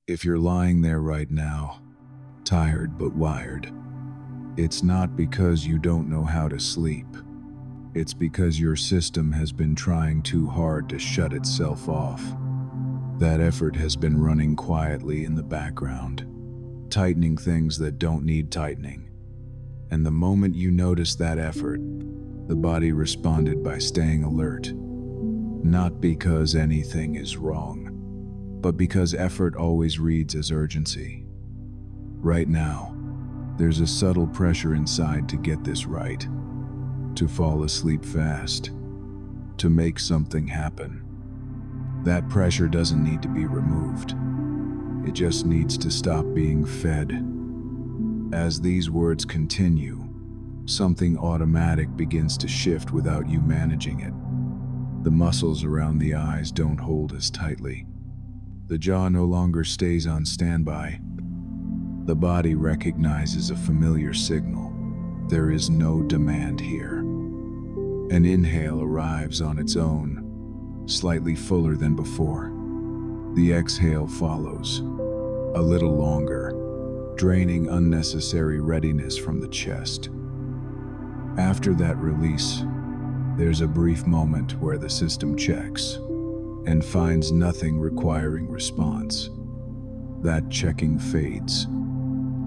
If you're lying there right now, tired but wired, it's not because you don't know how to sleep. It's because your system has been trying too hard to shut itself off. That effort has been running quietly in the background, tightening things that don't need tightening. And the moment you notice that effort, the body responded by staying alert. Not because anything is wrong, but because effort always reads as urgency. Right now, there's a subtle pressure inside to get this right, to fall asleep fast, to make something happen. That pressure doesn't need to be removed. It just needs to stop being fed. As these words continue, something automatic begins to shift without you managing it. The muscles around the eyes don't hold as tightly. The jaw no longer stays on standby. The body recognizes a familiar signal. There is no demand here. An inhale arrives on its own, slightly fuller than before. The exhale follows, a little longer, draining unnecessary readiness from the chest. After that release, there's a brief moment where the system checks and finds nothing requiring response. That checking fades.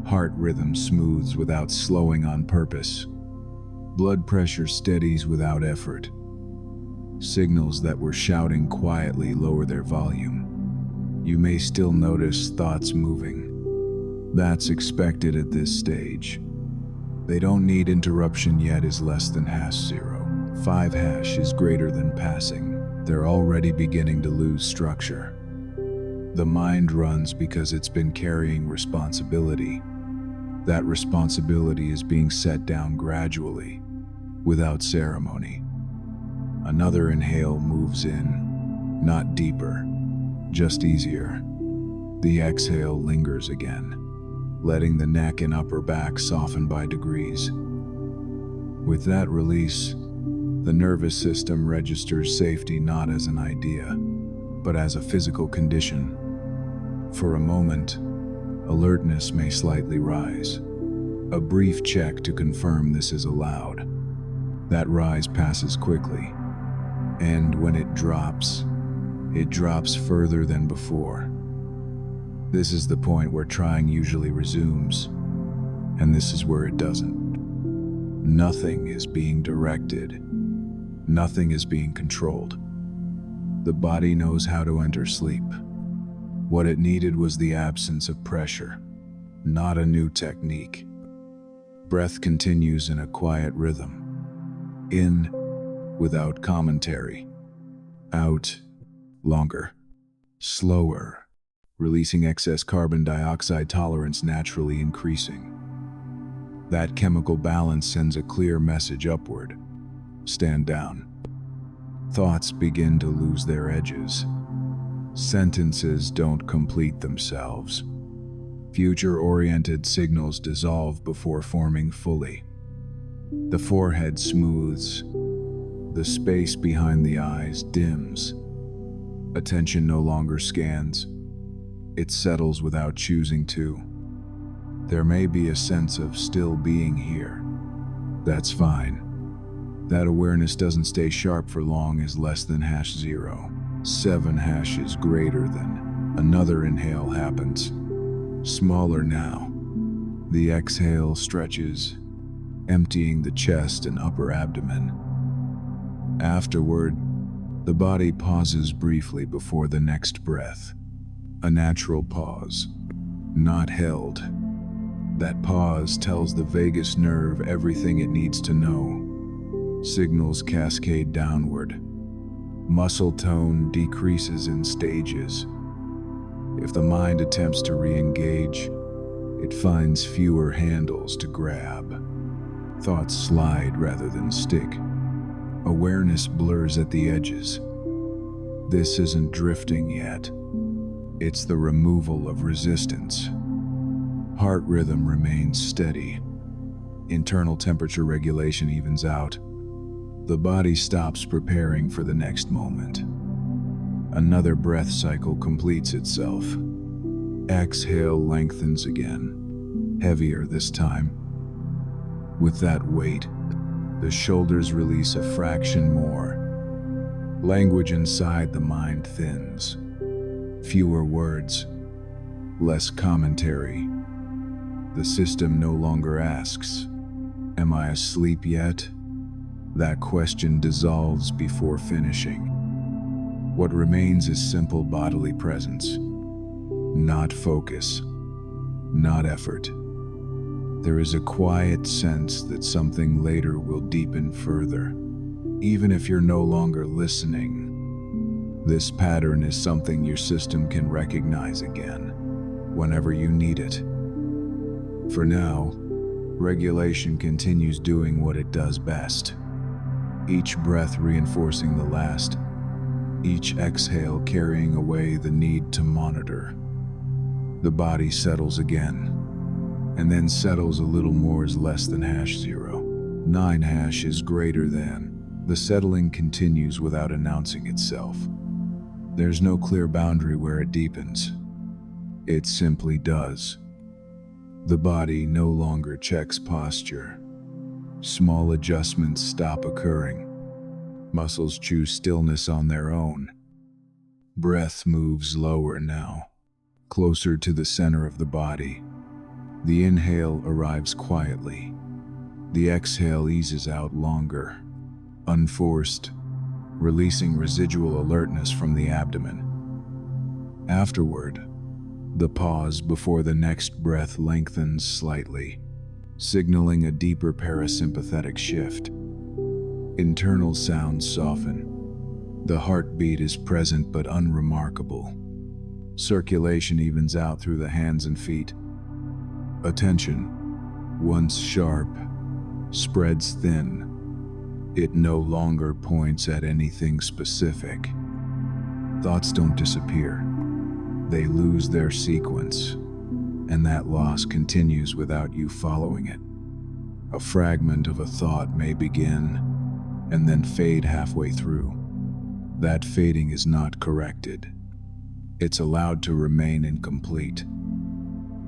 Heart rhythm smooths without slowing on purpose. Blood pressure steadies without effort. Signals that were shouting quietly lower their volume. You may still notice thoughts moving. That's expected at this stage. They don't need interruption yet is less than #0. 5 hash is greater than passing. They're already beginning to lose structure. The mind runs because it's been carrying responsibility. That responsibility is being set down gradually, without ceremony. Another inhale moves in, not deeper, just easier. The exhale lingers again, letting the neck and upper back soften by degrees. With that release, the nervous system registers safety not as an idea, but as a physical condition. For a moment, alertness may slightly rise. A brief check to confirm this is allowed. That rise passes quickly, and when it drops further than before. This is the point where trying usually resumes, and this is where it doesn't. Nothing is being directed. Nothing is being controlled. The body knows how to enter sleep. What it needed was the absence of pressure, not a new technique. Breath continues in a quiet rhythm. In, without commentary. Out, longer. Slower, releasing excess carbon dioxide tolerance naturally increasing. That chemical balance sends a clear message upward. Stand down. Thoughts begin to lose their edges. Sentences don't complete themselves. Future-oriented signals dissolve before forming fully. The forehead smooths. The space behind the eyes dims. Attention no longer scans. It settles without choosing to. There may be a sense of still being here. That's fine. That awareness doesn't stay sharp for long is less than #0. 7 hashes greater than. Another inhale happens. Smaller now. The exhale stretches, emptying the chest and upper abdomen. Afterward, the body pauses briefly before the next breath. A natural pause, not held. That pause tells the vagus nerve everything it needs to know. Signals cascade downward. Muscle tone decreases in stages. If the mind attempts to re-engage, it finds fewer handles to grab. Thoughts slide rather than stick. Awareness blurs at the edges. This isn't drifting yet. It's the removal of resistance. Heart rhythm remains steady. Internal temperature regulation evens out. The body stops preparing for the next moment. Another breath cycle completes itself. Exhale lengthens again, heavier this time. With that weight, the shoulders release a fraction more. Language inside the mind thins. Fewer words, less commentary. The system no longer asks, "Am I asleep yet?" That question dissolves before finishing. What remains is simple bodily presence, not focus, not effort. There is a quiet sense that something later will deepen further, even if you're no longer listening. This pattern is something your system can recognize again, whenever you need it. For now, regulation continues doing what it does best. Each breath reinforcing the last, each exhale carrying away the need to monitor. The body settles again, and then settles a little more is less than #0. 9 is greater than. The settling continues without announcing itself. There's no clear boundary where it deepens. It simply does. The body no longer checks posture. Small adjustments stop occurring. Muscles choose stillness on their own. Breath moves lower now, closer to the center of the body. The inhale arrives quietly. The exhale eases out longer, unforced, releasing residual alertness from the abdomen. Afterward, the pause before the next breath lengthens slightly, signaling a deeper parasympathetic shift. Internal sounds soften. The heartbeat is present but unremarkable. Circulation evens out through the hands and feet. Attention, once sharp, spreads thin. It no longer points at anything specific. Thoughts don't disappear. They lose their sequence, and that loss continues without you following it. A fragment of a thought may begin and then fade halfway through. That fading is not corrected. It's allowed to remain incomplete.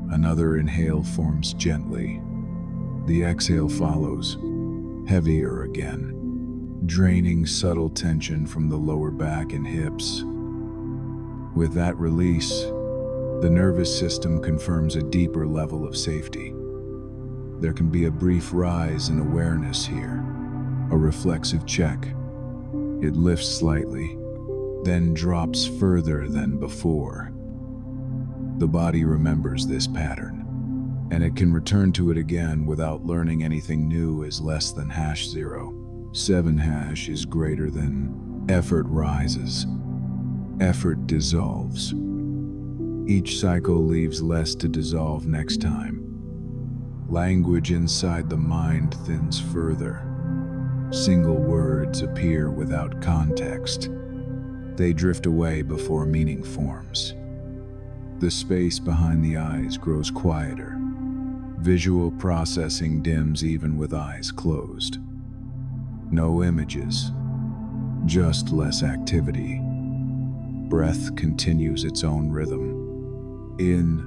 Another inhale forms gently. The exhale follows, heavier again, draining subtle tension from the lower back and hips. With that release, the nervous system confirms a deeper level of safety. There can be a brief rise in awareness here, a reflexive check. It lifts slightly, then drops further than before. The body remembers this pattern, and it can return to it again without learning anything new as less than #0. 7 is greater than. Effort rises. Effort dissolves. Each cycle leaves less to dissolve next time. Language inside the mind thins further. Single words appear without context. They drift away before meaning forms. The space behind the eyes grows quieter. Visual processing dims even with eyes closed. No images, just less activity. Breath continues its own rhythm. In,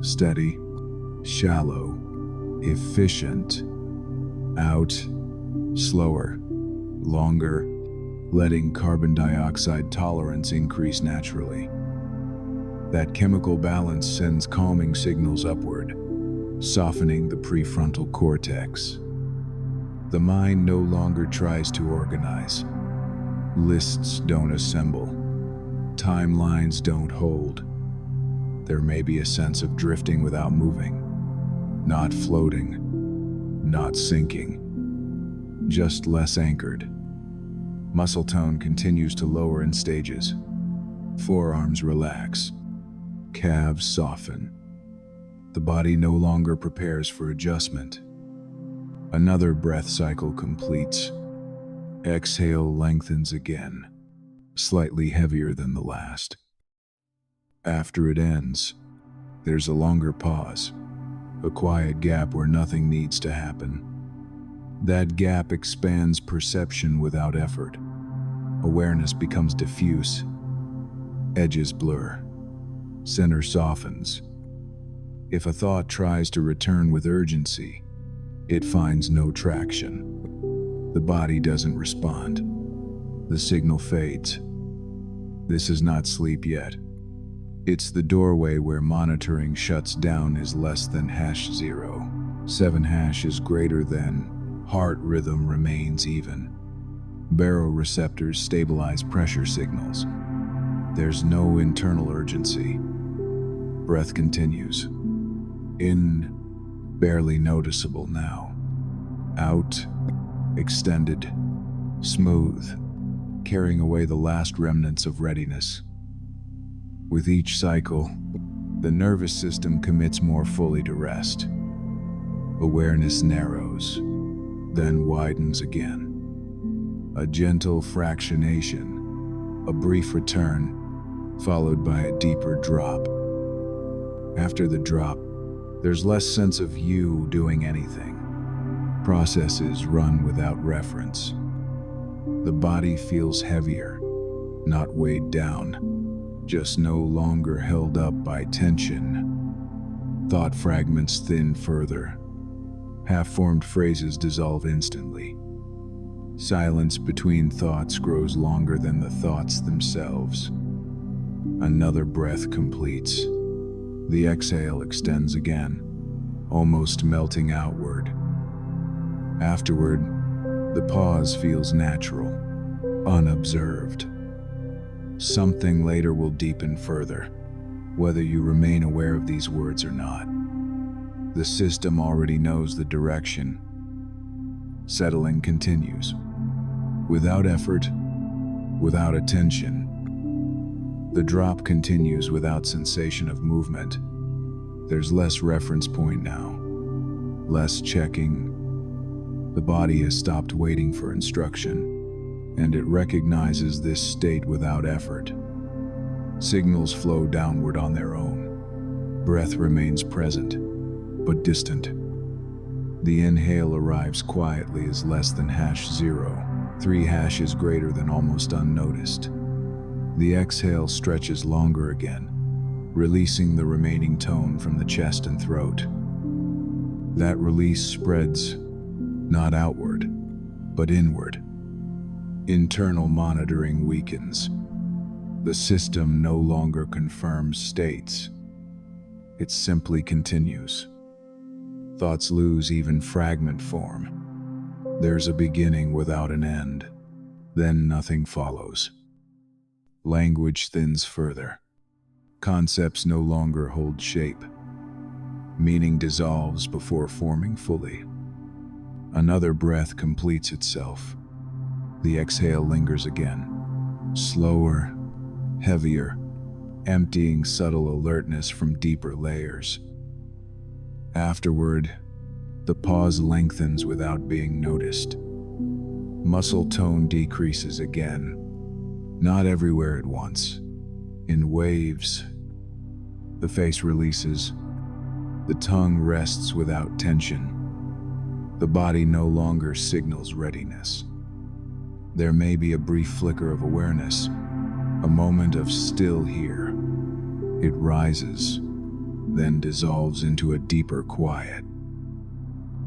steady, shallow, efficient. Out, slower, longer, letting carbon dioxide tolerance increase naturally. That chemical balance sends calming signals upward, softening the prefrontal cortex. The mind no longer tries to organize. Lists don't assemble. Timelines don't hold. There may be a sense of drifting without moving, not floating, not sinking, just less anchored. Muscle tone continues to lower in stages. Forearms relax. Calves soften. The body no longer prepares for adjustment. Another breath cycle completes. Exhale lengthens again, slightly heavier than the last. After it ends, there's a longer pause, a quiet gap where nothing needs to happen. That gap expands perception without effort. Awareness becomes diffuse. Edges blur. Center softens. If a thought tries to return with urgency, it finds no traction. The body doesn't respond. The signal fades. This is not sleep yet. It's the doorway where monitoring shuts down is less than #0. 7 hash is greater than. Heart rhythm remains even. Baroreceptors stabilize pressure signals. There's no internal urgency. Breath continues. In, barely noticeable now. Out, extended, smooth, carrying away the last remnants of readiness. With each cycle, the nervous system commits more fully to rest. Awareness narrows, then widens again. A gentle fractionation, a brief return, followed by a deeper drop. After the drop, there's less sense of you doing anything. Processes run without reference. The body feels heavier, not weighed down, just no longer held up by tension. Thought fragments thin further. Half-formed phrases dissolve instantly. Silence between thoughts grows longer than the thoughts themselves. Another breath completes. The exhale extends again, almost melting outward. Afterward, the pause feels natural, unobserved. Something later will deepen further, whether you remain aware of these words or not. The system already knows the direction. Settling continues. Without effort, without attention. The drop continues without sensation of movement. There's less reference point now, less checking. The body has stopped waiting for instruction, and it recognizes this state without effort. Signals flow downward on their own. Breath remains present, but distant. The inhale arrives quietly as less than #0. 3 hashes greater than almost unnoticed. The exhale stretches longer again, releasing the remaining tone from the chest and throat. That release spreads, not outward, but inward. Internal monitoring weakens. The system no longer confirms states. It simply continues. Thoughts lose even fragment form. There's a beginning without an end. Then nothing follows. Language thins further. Concepts no longer hold shape. Meaning dissolves before forming fully. Another breath completes itself. The exhale lingers again. Slower, heavier, emptying subtle alertness from deeper layers. Afterward, the pause lengthens without being noticed. Muscle tone decreases again. Not everywhere at once. In waves. The face releases. The tongue rests without tension. The body no longer signals readiness. There may be a brief flicker of awareness, a moment of still here. It rises, then dissolves into a deeper quiet.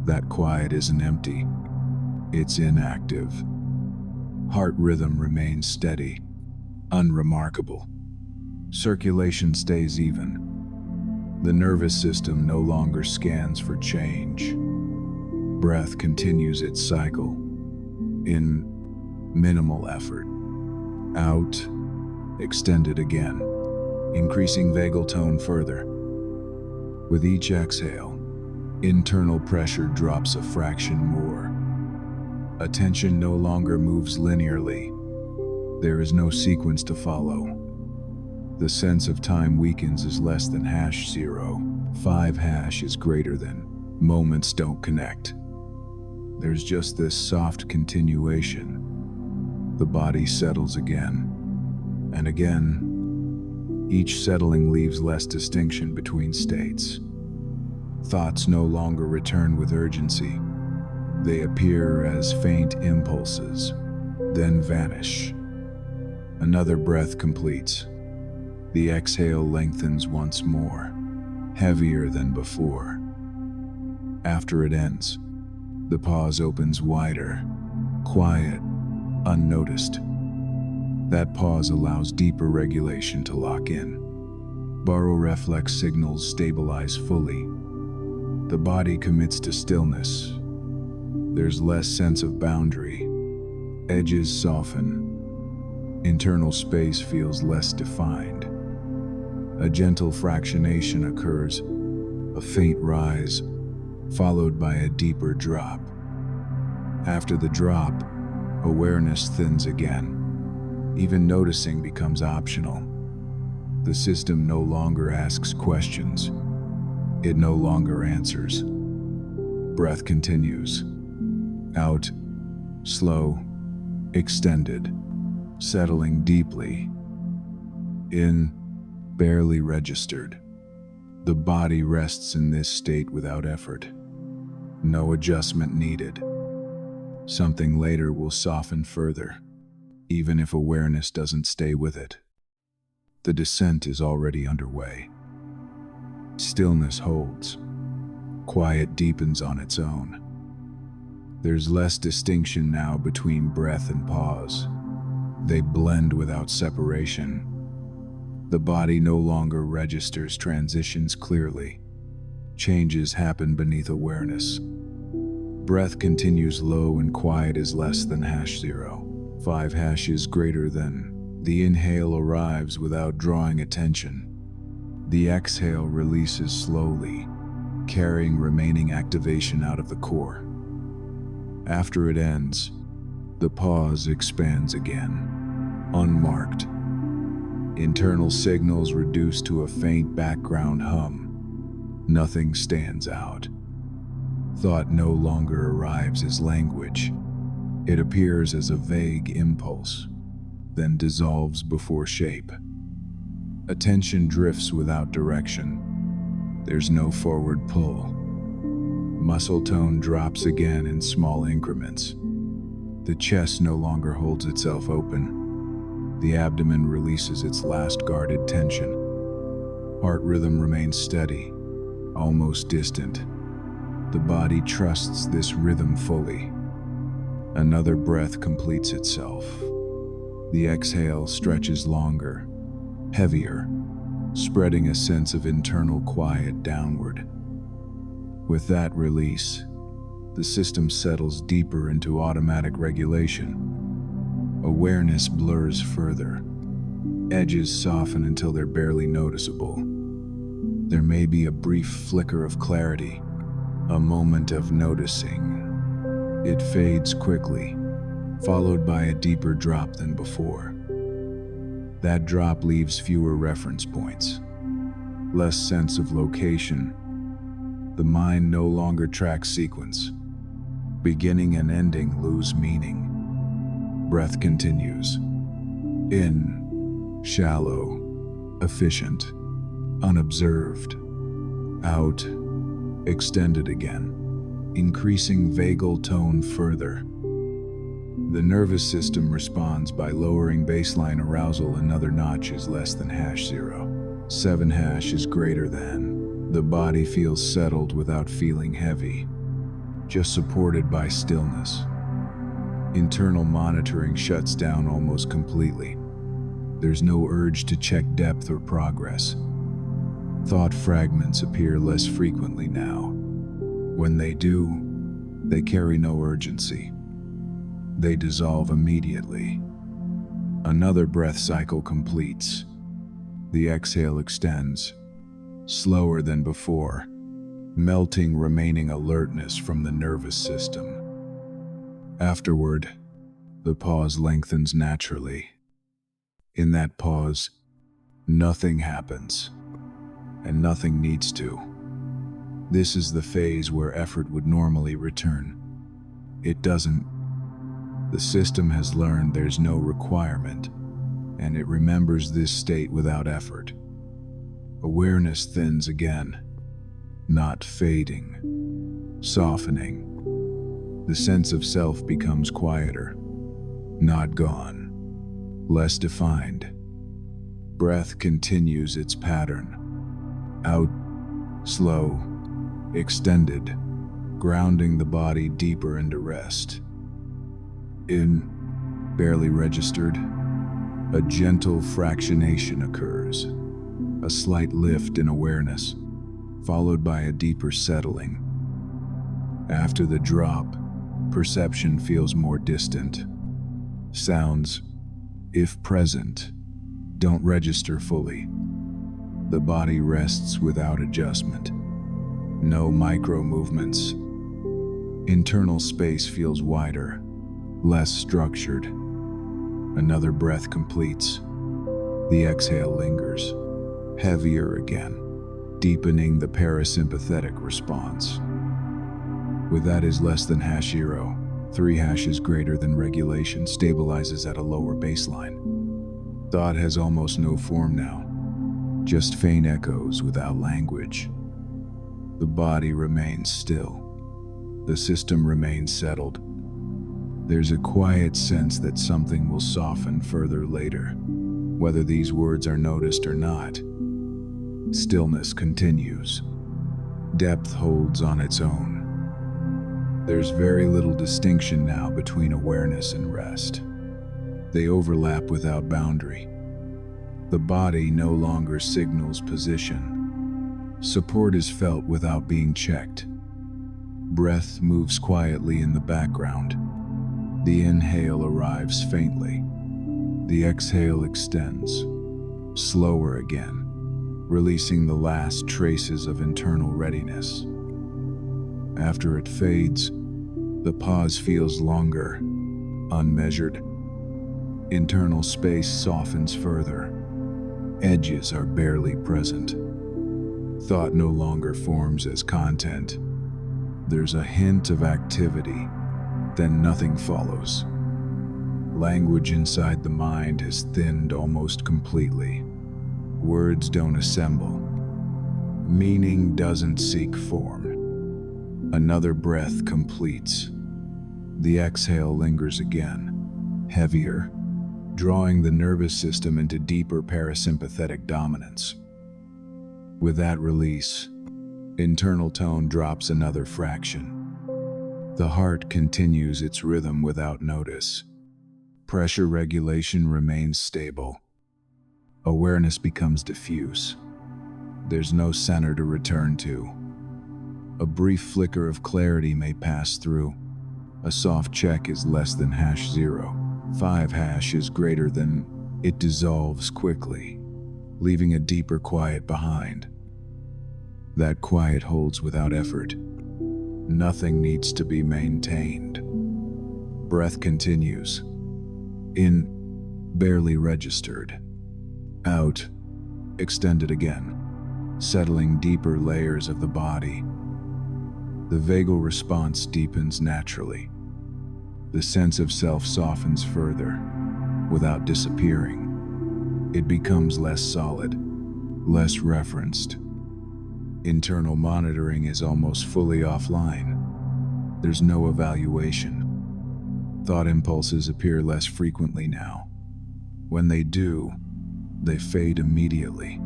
That quiet isn't empty. It's inactive. Heart rhythm remains steady, unremarkable. Circulation stays even. The nervous system no longer scans for change. Breath continues its cycle. In, minimal effort. Out, extended again, increasing vagal tone further. With each exhale, internal pressure drops a fraction more. Attention no longer moves linearly. There is no sequence to follow. The sense of time weakens as less than #0. 5 hash is greater than. Moments don't connect. There's just this soft continuation. The body settles again. And again, each settling leaves less distinction between states. Thoughts no longer return with urgency. They appear as faint impulses, then vanish. Another breath completes. The exhale lengthens once more, heavier than before. After it ends, the pause opens wider, quiet, unnoticed. That pause allows deeper regulation to lock in. Baroreflex signals stabilize fully. The body commits to stillness. There's less sense of boundary. Edges soften. Internal space feels less defined. A gentle fractionation occurs, a faint rise, followed by a deeper drop. After the drop, awareness thins again. Even noticing becomes optional. The system no longer asks questions. It no longer answers. Breath continues. Out, slow, extended, settling deeply. In, barely registered. The body rests in this state without effort. No adjustment needed. Something later will soften further, even if awareness doesn't stay with it. The descent is already underway. Stillness holds. Quiet deepens on its own. There's less distinction now between breath and pause. They blend without separation. The body no longer registers transitions clearly. Changes happen beneath awareness. Breath continues low and quiet is less than #0. 5 hashes greater than. The inhale arrives without drawing attention. The exhale releases slowly, carrying remaining activation out of the core. After it ends, the pause expands again, unmarked. Internal signals reduce to a faint background hum. Nothing stands out. Thought no longer arrives as language. It appears as a vague impulse, then dissolves before shape. Attention drifts without direction. There's no forward pull. Muscle tone drops again in small increments. The chest no longer holds itself open. The abdomen releases its last guarded tension. Heart rhythm remains steady, almost distant. The body trusts this rhythm fully. Another breath completes itself. The exhale stretches longer, heavier, spreading a sense of internal quiet downward. With that release, the system settles deeper into automatic regulation. Awareness blurs further. Edges soften until they're barely noticeable. There may be a brief flicker of clarity, a moment of noticing. It fades quickly, followed by a deeper drop than before. That drop leaves fewer reference points, less sense of location. The mind no longer tracks sequence. Beginning and ending lose meaning. Breath continues. In, shallow, efficient, unobserved. Out, extended again, increasing vagal tone further. The nervous system responds by lowering baseline arousal another notch is less than #0. 7 hash is greater than. The body feels settled without feeling heavy, just supported by stillness. Internal monitoring shuts down almost completely. There's no urge to check depth or progress. Thought fragments appear less frequently now. When they do, they carry no urgency. They dissolve immediately. Another breath cycle completes. The exhale extends, slower than before, melting remaining alertness from the nervous system. Afterward, the pause lengthens naturally. In that pause, nothing happens, and nothing needs to. This is the phase where effort would normally return. It doesn't. The system has learned there's no requirement, and it remembers this state without effort. Awareness thins again, not fading, softening. The sense of self becomes quieter, not gone, less defined. Breath continues its pattern. Out, slow, extended, grounding the body deeper into rest. In, barely registered, a gentle fractionation occurs, a slight lift in awareness, followed by a deeper settling. After the drop, perception feels more distant. Sounds, if present, don't register fully. The body rests without adjustment. No micro movements. Internal space feels wider, less structured. Another breath completes. The exhale lingers, heavier again, deepening the parasympathetic response. With that is less than #0, 3 hashes greater than regulation, stabilizes at a lower baseline. Thought has almost no form now, just faint echoes without language. The body remains still. The system remains settled. There's a quiet sense that something will soften further later, whether these words are noticed or not. Stillness continues. Depth holds on its own. There's very little distinction now between awareness and rest. They overlap without boundary. The body no longer signals position. Support is felt without being checked. Breath moves quietly in the background. The inhale arrives faintly. The exhale extends, slower again, releasing the last traces of internal readiness. After it fades, the pause feels longer, unmeasured. Internal space softens further. Edges are barely present. Thought no longer forms as content. There's a hint of activity, then nothing follows. Language inside the mind has thinned almost completely. Words don't assemble. Meaning doesn't seek form. Another breath completes. The exhale lingers again, heavier, drawing the nervous system into deeper parasympathetic dominance. With that release, internal tone drops another fraction. The heart continues its rhythm without notice. Pressure regulation remains stable. Awareness becomes diffuse. There's no center to return to. A brief flicker of clarity may pass through. A soft check is less than #0. 5 hash is greater than. It dissolves quickly, leaving a deeper quiet behind. That quiet holds without effort. Nothing needs to be maintained. Breath continues. In, barely registered. Out, extended again, settling deeper layers of the body. The vagal response deepens naturally. The sense of self softens further, without disappearing. It becomes less solid, less referenced. Internal monitoring is almost fully offline. There's no evaluation. Thought impulses appear less frequently now. When they do, they fade immediately.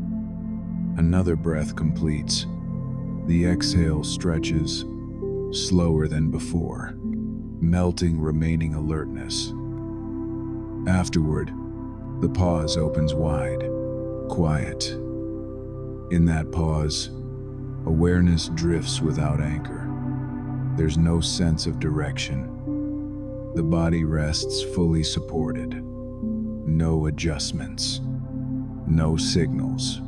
Another breath completes. The exhale stretches, slower than before, melting remaining alertness. Afterward, the pause opens wide, quiet. In that pause, awareness drifts without anchor. There's no sense of direction. The body rests fully supported. No adjustments. No signals.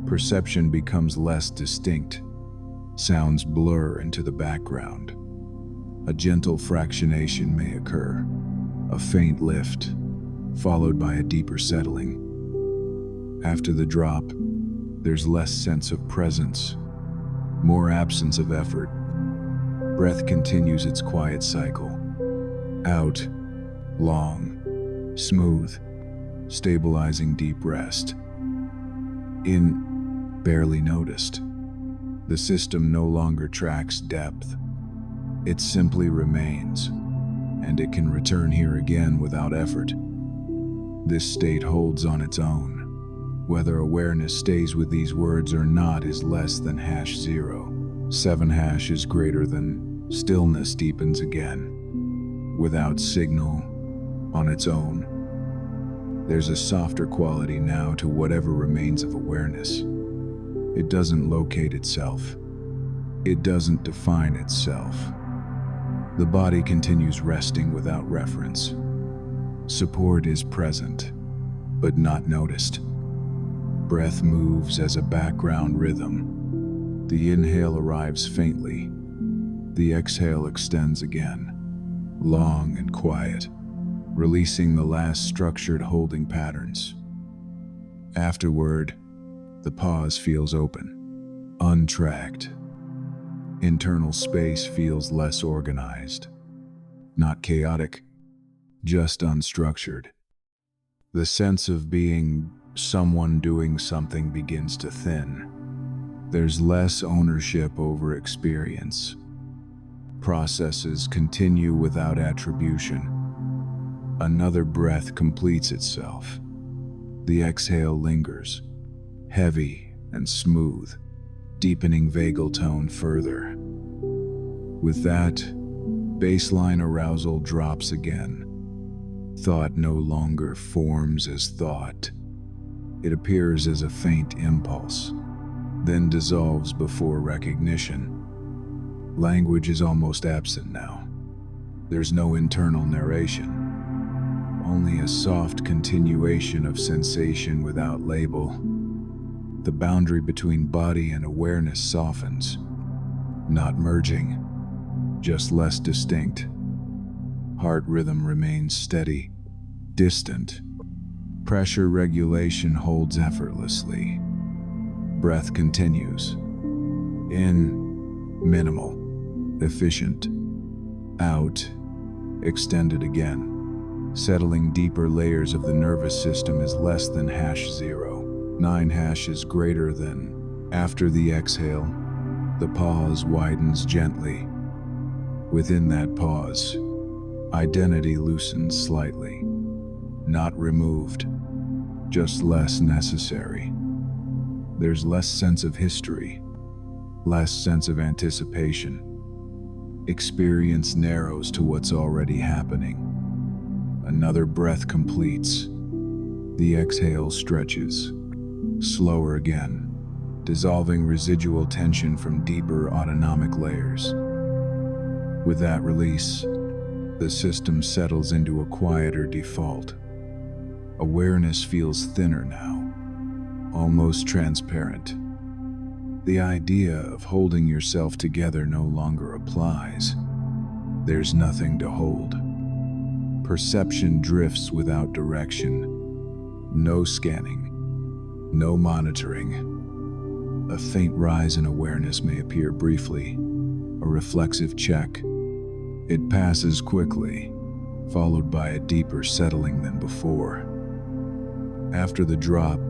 Perception becomes less distinct. Sounds blur into the background. A gentle fractionation may occur, a faint lift, followed by a deeper settling. After the drop, there's less sense of presence, more absence of effort. Breath continues its quiet cycle. Out, long, smooth, stabilizing deep rest. In, barely noticed. The system no longer tracks depth. It simply remains, and it can return here again without effort. This state holds on its own, Whether awareness stays with these words or not is less than #0. 7 hash is greater than. Stillness deepens again, without signal, on its own. There's a softer quality now to whatever remains of awareness. It doesn't locate itself. It doesn't define itself. The body continues resting without reference. Support is present, but not noticed. Breath moves as a background rhythm. The inhale arrives faintly. The exhale extends again, long and quiet, releasing the last structured holding patterns. Afterward, the pause feels open, untracked. Internal space feels less organized. Not chaotic, just unstructured. The sense of being someone doing something begins to thin. There's less ownership over experience. Processes continue without attribution. Another breath completes itself. The exhale lingers, heavy and smooth, deepening vagal tone further. With that, baseline arousal drops again. Thought no longer forms as thought. It appears as a faint impulse, then dissolves before recognition. Language is almost absent now. There's no internal narration, only a soft continuation of sensation without label. The boundary between body and awareness softens, not merging, just less distinct. Heart rhythm remains steady, distant. Pressure regulation holds effortlessly. Breath continues. In, minimal, efficient. Out, extended again. Settling deeper layers of the nervous system is less than #0. 9 hash is greater than. After the exhale, the pause widens gently. Within that pause, identity loosens slightly. Not removed, just less necessary. There's less sense of history, less sense of anticipation. Experience narrows to what's already happening. Another breath completes. The exhale stretches, slower again, dissolving residual tension from deeper autonomic layers. With that release, the system settles into a quieter default. Awareness feels thinner now, almost transparent. The idea of holding yourself together no longer applies. There's nothing to hold. Perception drifts without direction. No scanning, no monitoring. A faint rise in awareness may appear briefly, a reflexive check. It passes quickly, followed by a deeper settling than before. After the drop,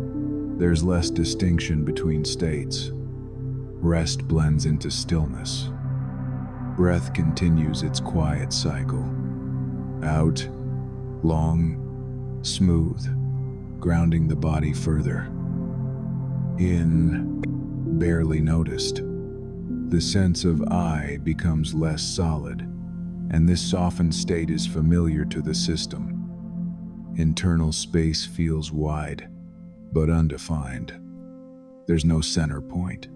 there's less distinction between states. Rest blends into stillness. Breath continues its quiet cycle. Out, long, smooth, grounding the body further. In, barely noticed. The sense of I becomes less solid, and this softened state is familiar to the system. Internal space feels wide, but undefined. There's no center point.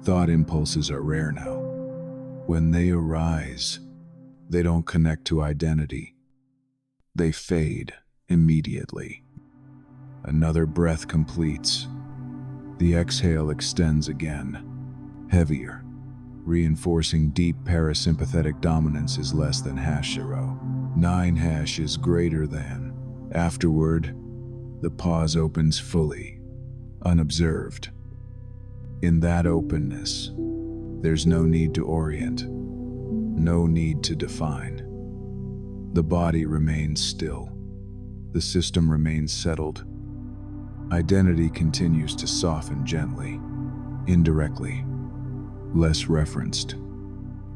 Thought impulses are rare now. When they arise, they don't connect to identity. They fade immediately. Another breath completes. The exhale extends again, heavier, reinforcing deep parasympathetic dominance is less than #0. 9 hash is greater than. Afterward, the pause opens fully, unobserved. In that openness, there's no need to orient, no need to define. The body remains still. The system remains settled. Identity continues to soften gently, indirectly, less referenced,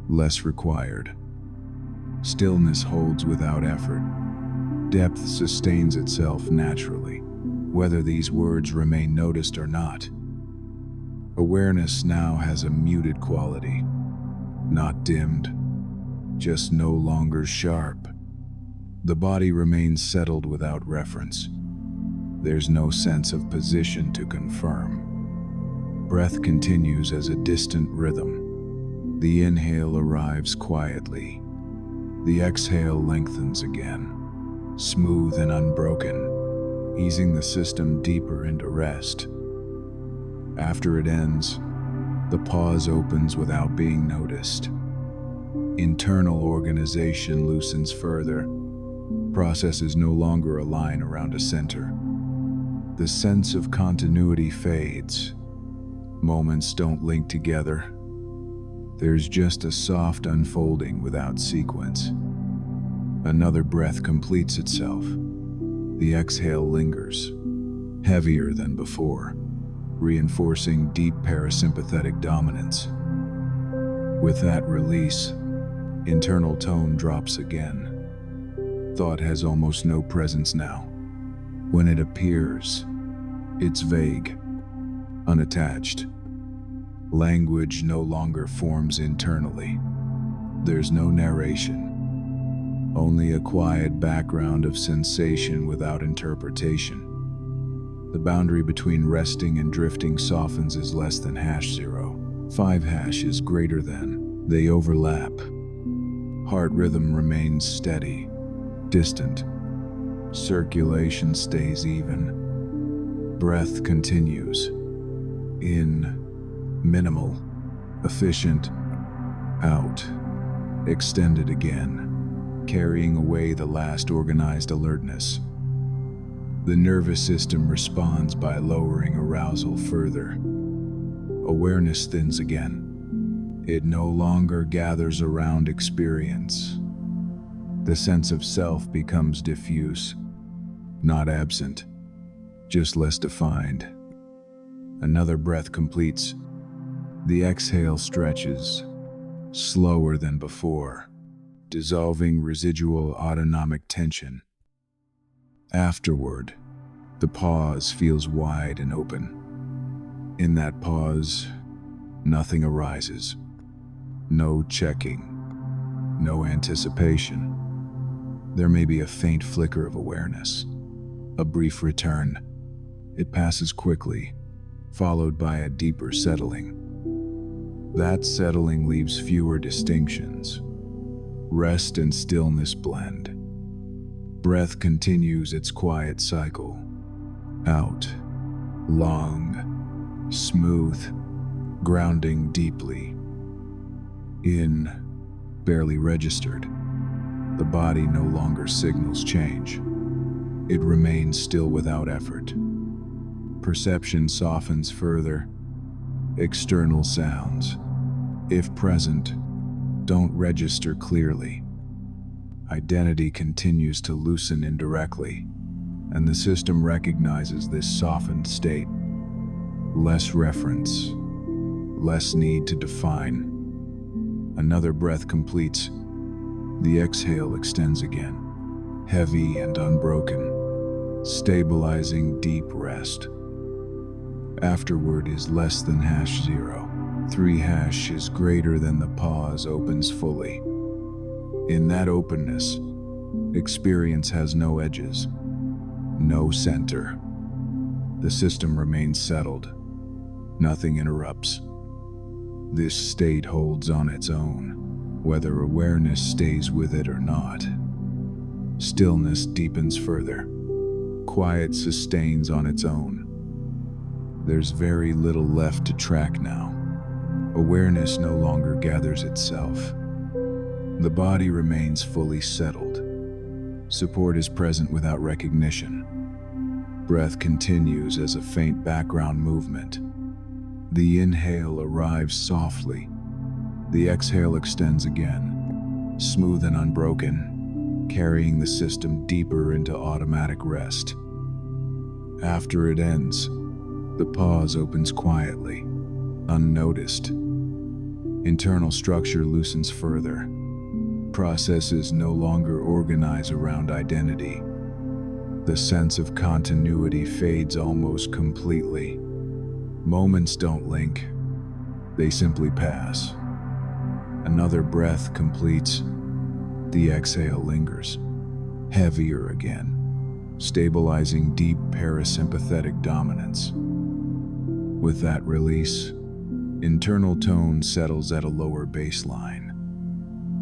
less required. Stillness holds without effort. Depth sustains itself naturally. whether these words remain noticed or not. Awareness now has a muted quality, not dimmed, just no longer sharp. The body remains settled without reference. There's no sense of position to confirm. Breath continues as a distant rhythm. The inhale arrives quietly. The exhale lengthens again, smooth and unbroken, easing the system deeper into rest. After it ends, the pause opens without being noticed. Internal organization loosens further. Processes no longer align around a center. The sense of continuity fades. Moments don't link together. There's just a soft unfolding without sequence. Another breath completes itself. The exhale lingers, heavier than before, reinforcing deep parasympathetic dominance. With that release, internal tone drops again. Thought has almost no presence now. When it appears, it's vague, unattached. Language no longer forms internally. There's no narration, only a quiet background of sensation without interpretation. The boundary between resting and drifting softens as less than #0. 5 hash is greater than. They overlap. Heart rhythm remains steady, distant. Circulation stays even. Breath continues. In, minimal, efficient. Out, extended again, carrying away the last organized alertness. The nervous system responds by lowering arousal further. Awareness thins again. It no longer gathers around experience. The sense of self becomes diffuse, not absent, just less defined. Another breath completes. The exhale stretches, slower than before, dissolving residual autonomic tension. Afterward, the pause feels wide and open. In that pause, nothing arises. No checking, no anticipation. There may be a faint flicker of awareness, a brief return. It passes quickly, followed by a deeper settling. That settling leaves fewer distinctions. Rest and stillness blend. Breath continues its quiet cycle. Out, long, smooth, grounding deeply. In, barely registered. The body no longer signals change. It remains still without effort. Perception softens further. External sounds, if present, don't register clearly. Identity continues to loosen indirectly, and the system recognizes this softened state. Less reference, less need to define. Another breath completes. The exhale extends again, heavy and unbroken, stabilizing deep rest. Afterward is less than #0. 3 hash is greater than the pause opens fully. In that openness, experience has no edges, no center. The system remains settled. Nothing interrupts. This state holds on its own, whether awareness stays with it or not. Stillness deepens further. Quiet sustains on its own. There's very little left to track now. Awareness no longer gathers itself. The body remains fully settled. Support is present without recognition. Breath continues as a faint background movement. The inhale arrives softly. The exhale extends again, smooth and unbroken, carrying the system deeper into automatic rest. After it ends, the pause opens quietly, unnoticed. Internal structure loosens further. Processes no longer organize around identity. The sense of continuity fades almost completely. Moments don't link, they simply pass. Another breath completes. The exhale lingers, heavier again, stabilizing deep parasympathetic dominance. With that release, internal tone settles at a lower baseline.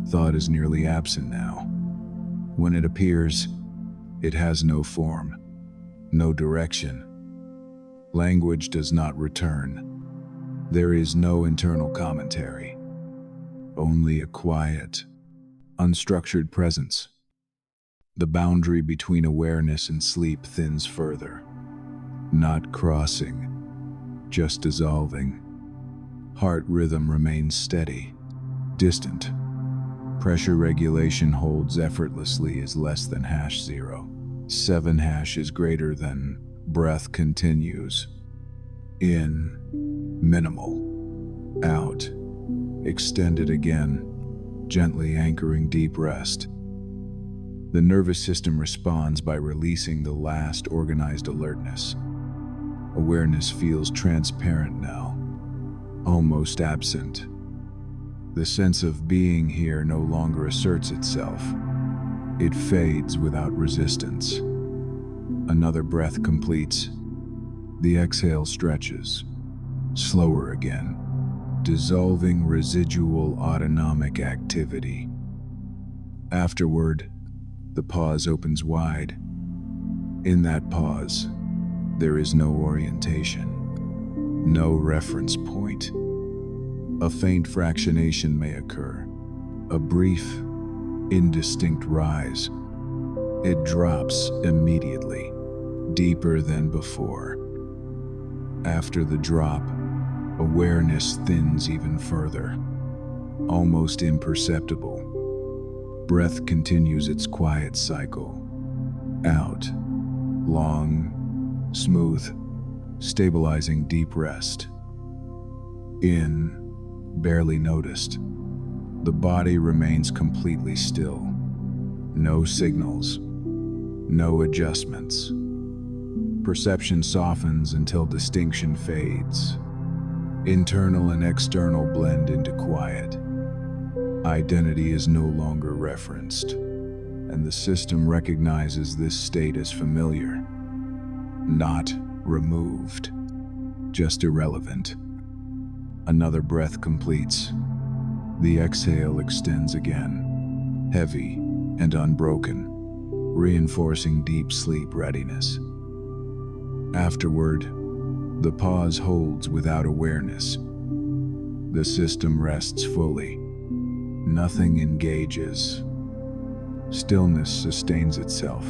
Thought is nearly absent now. When it appears, it has no form, no direction. Language does not return. There is no internal commentary, only a quiet, unstructured presence. The boundary between awareness and sleep thins further, not crossing, just dissolving. Heart rhythm remains steady, distant. Pressure regulation holds effortlessly as less than #0. 7 hash is greater than. Breath continues. In, minimal. Out, extended again, gently anchoring deep rest. The nervous system responds by releasing the last organized alertness. Awareness feels transparent now, almost absent. The sense of being here no longer asserts itself. It fades without resistance. Another breath completes. The exhale stretches, slower again, dissolving residual autonomic activity. Afterward, the pause opens wide. In that pause, there is no orientation, no reference point. A faint fractionation may occur, a brief, indistinct rise. It drops immediately, deeper than before. After the drop, awareness thins even further, almost imperceptible. Breath continues its quiet cycle. Out, long, smooth, stabilizing deep rest. In, barely noticed. The body remains completely still. No signals, no adjustments. Perception softens until distinction fades. Internal and external blend into quiet. Identity is no longer referenced, and the system recognizes this state as familiar, not removed, just irrelevant. Another breath completes. The exhale extends again, heavy and unbroken, reinforcing deep sleep readiness. Afterward, the pause holds without awareness. The system rests fully. Nothing engages. Stillness sustains itself.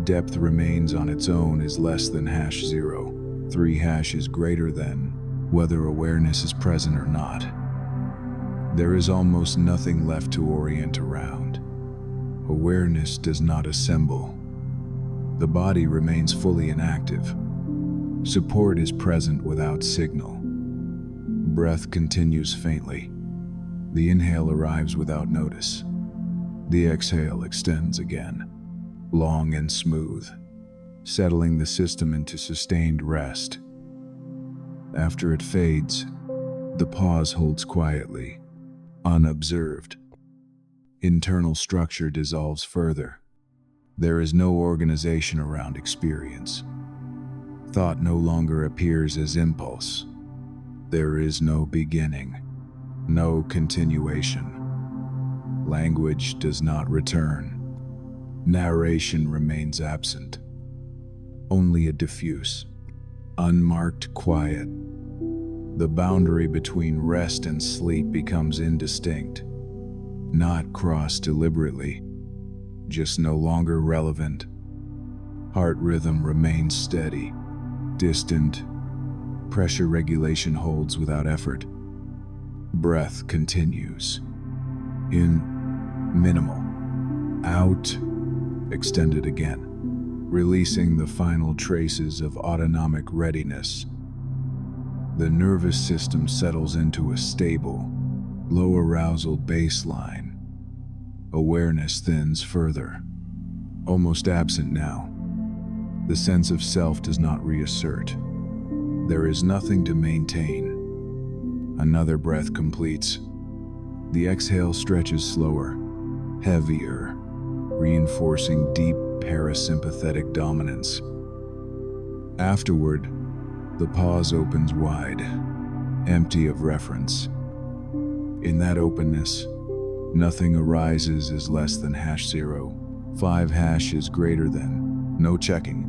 Depth remains on its own is less than #0. 3 hash is greater than, whether awareness is present or not. There is almost nothing left to orient around. Awareness does not assemble. The body remains fully inactive. Support is present without signal. Breath continues faintly. The inhale arrives without notice. The exhale extends again, long and smooth, settling the system into sustained rest. After it fades, the pause holds quietly, unobserved. Internal structure dissolves further. There is no organization around experience. Thought no longer appears as impulse. There is no beginning, no continuation. Language does not return. Narration remains absent. Only a diffuse, unmarked quiet. The boundary between rest and sleep becomes indistinct, not crossed deliberately, just no longer relevant. Heart rhythm remains steady, distant. Pressure regulation holds without effort. Breath continues. In, minimal. Out, extended again, releasing the final traces of autonomic readiness. The nervous system settles into a stable, low arousal baseline. Awareness thins further, almost absent now. The sense of self does not reassert. There is nothing to maintain. Another breath completes. The exhale stretches slower, heavier, reinforcing deep parasympathetic dominance. Afterward, the pause opens wide, empty of reference. In that openness, nothing arises as less than #0. 5# is greater than. No checking,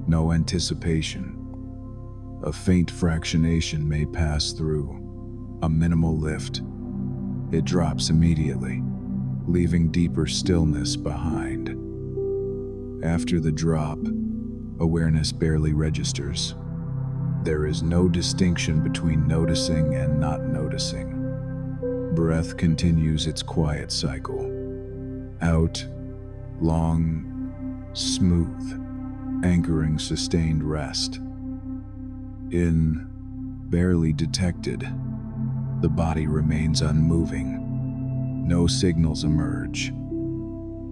no anticipation. A faint fractionation may pass through, a minimal lift. It drops immediately, leaving deeper stillness behind. After the drop, awareness barely registers. There is no distinction between noticing and not noticing. Breath continues its quiet cycle. Out, long, smooth, anchoring sustained rest. In, barely detected, the body remains unmoving. No signals emerge.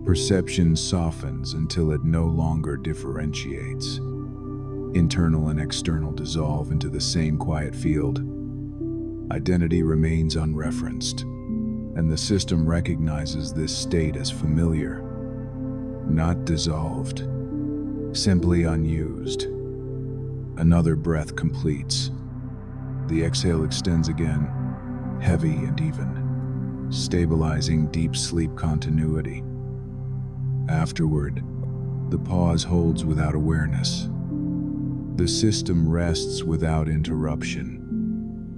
Perception softens until it no longer differentiates. Internal and external dissolve into the same quiet field. Identity remains unreferenced, and the system recognizes this state as familiar, not dissolved, simply unused. Another breath completes. The exhale extends again, heavy and even, stabilizing deep sleep continuity. Afterward, the pause holds without awareness. The system rests without interruption.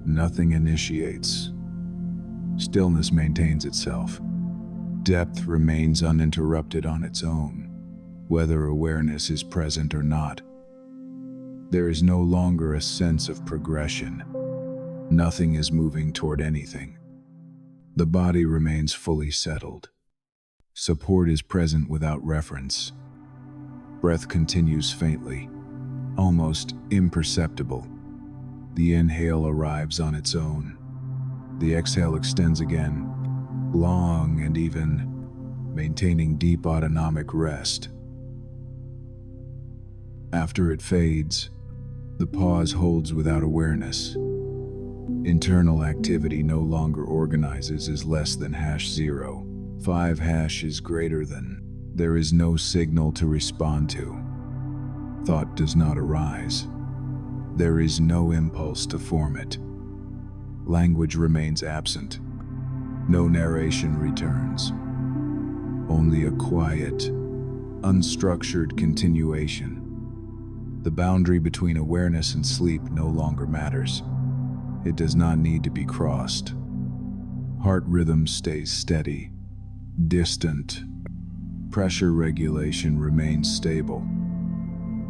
Nothing initiates. Stillness maintains itself. Depth remains uninterrupted on its own, whether awareness is present or not. There is no longer a sense of progression. Nothing is moving toward anything. The body remains fully settled. Support is present without reference. Breath continues faintly, almost imperceptible. The inhale arrives on its own. The exhale extends again, long and even, maintaining deep autonomic rest. After it fades, the pause holds without awareness. Internal activity no longer organizes as less than #0. 5# is greater than. There is no signal to respond to. Thought does not arise. There is no impulse to form it. Language remains absent. No narration returns. Only a quiet, unstructured continuation. The boundary between awareness and sleep no longer matters. It does not need to be crossed. Heart rhythm stays steady, distant. Pressure regulation remains stable.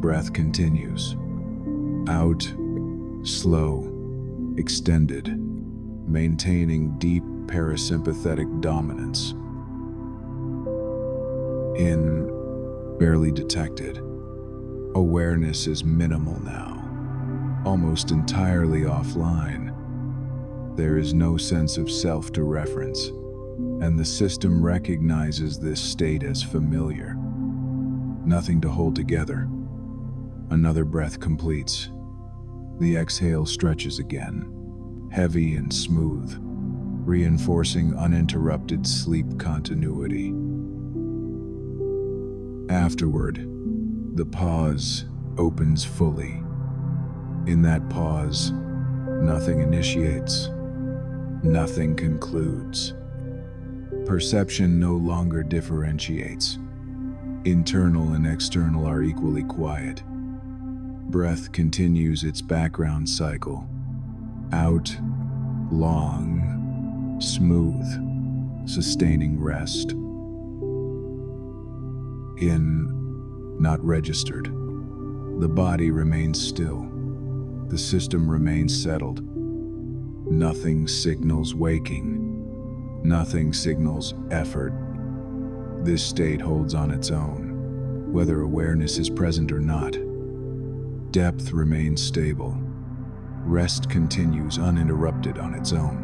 Breath continues. Out, slow, extended, maintaining deep parasympathetic dominance. In, barely detected. Awareness is minimal now, almost entirely offline. There is no sense of self to reference, and the system recognizes this state as familiar. Nothing to hold together. Another breath completes. The exhale stretches again, heavy and smooth, reinforcing uninterrupted sleep continuity. Afterward, the pause opens fully. In that pause, nothing initiates, nothing concludes. Perception no longer differentiates. Internal and external are equally quiet. Breath continues its background cycle. Out, long, smooth, sustaining rest. In, not registered. The body remains still. The system remains settled. Nothing signals waking. Nothing signals effort. This state holds on its own, whether awareness is present or not. Depth remains stable. Rest continues uninterrupted on its own.